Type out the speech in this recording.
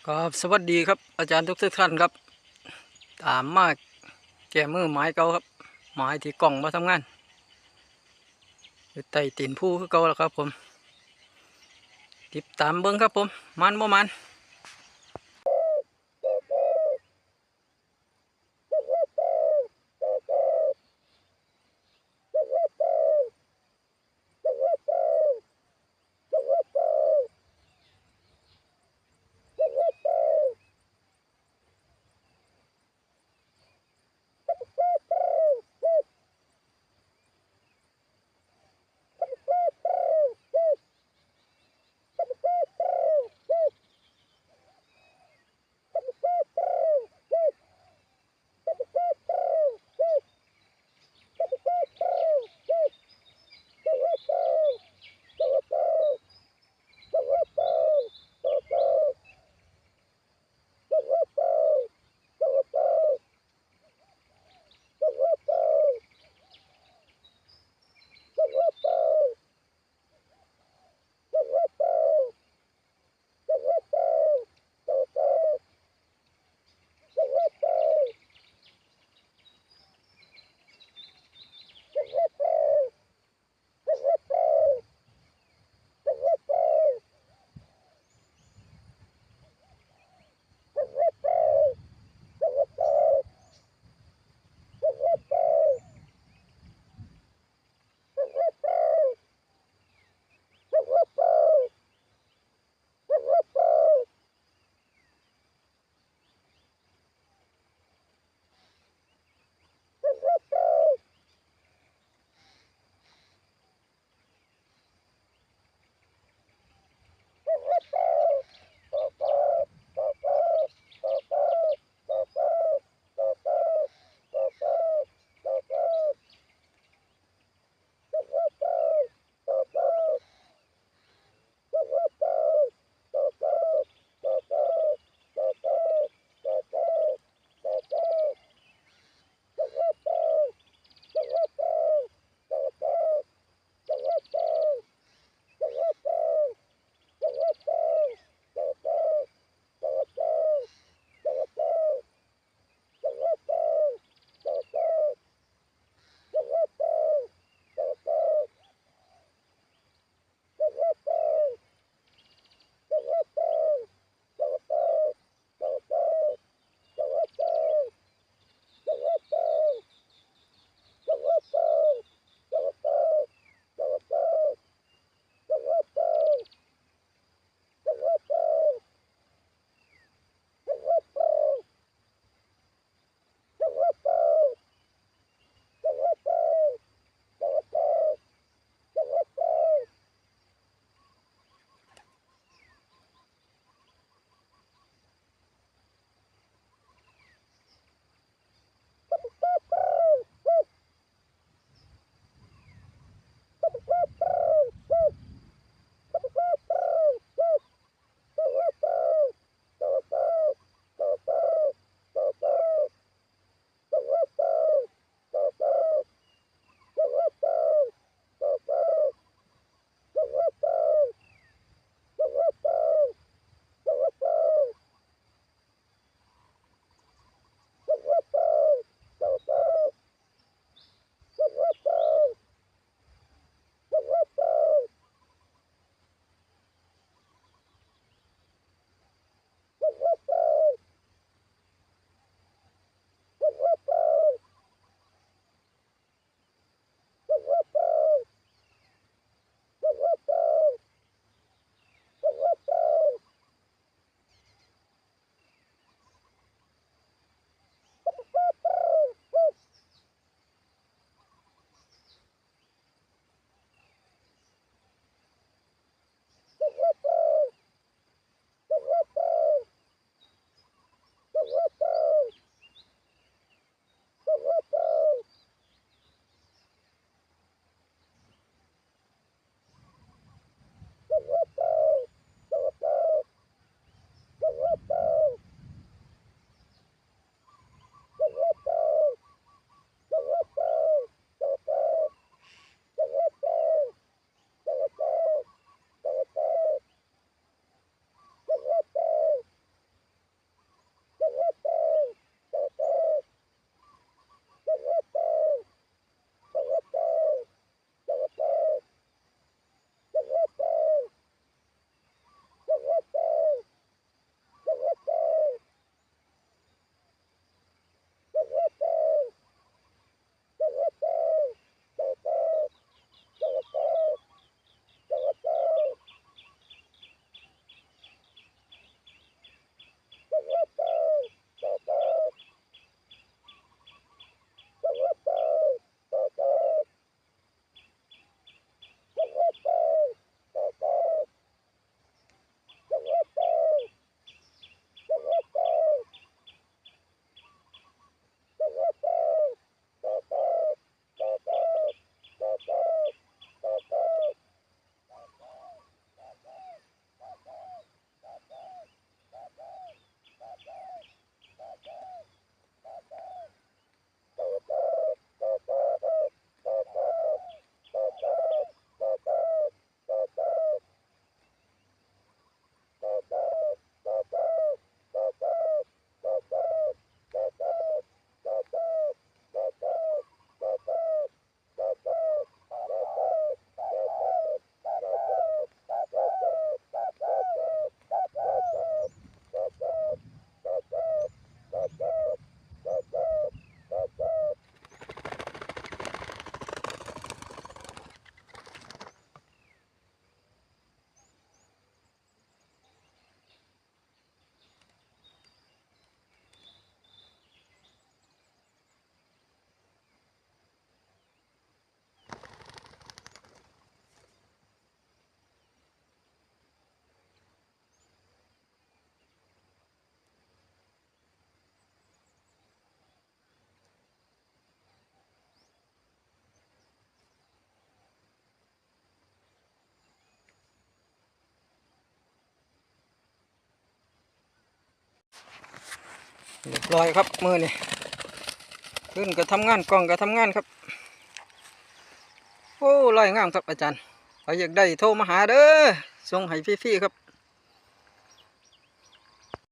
ก็สวัสดีครับอาจารย์ทุกท่านครับตามมาแก้มือไม้เก่าครับไม้ที่กล่องมาทำงานอยู่ใต้ตีนผู้คือเก่าแล้วครับผมติดตามเบิ้งครับผมมันบ่มัน เรียบร้อยครับมือนี่ขึ้นก็ทำงานกล้องก็ทำงานครับโอ้ลอยงามครับอาจารย์ใครอยากได้โทรมาหาเด้อส่งให้พี่ๆครับ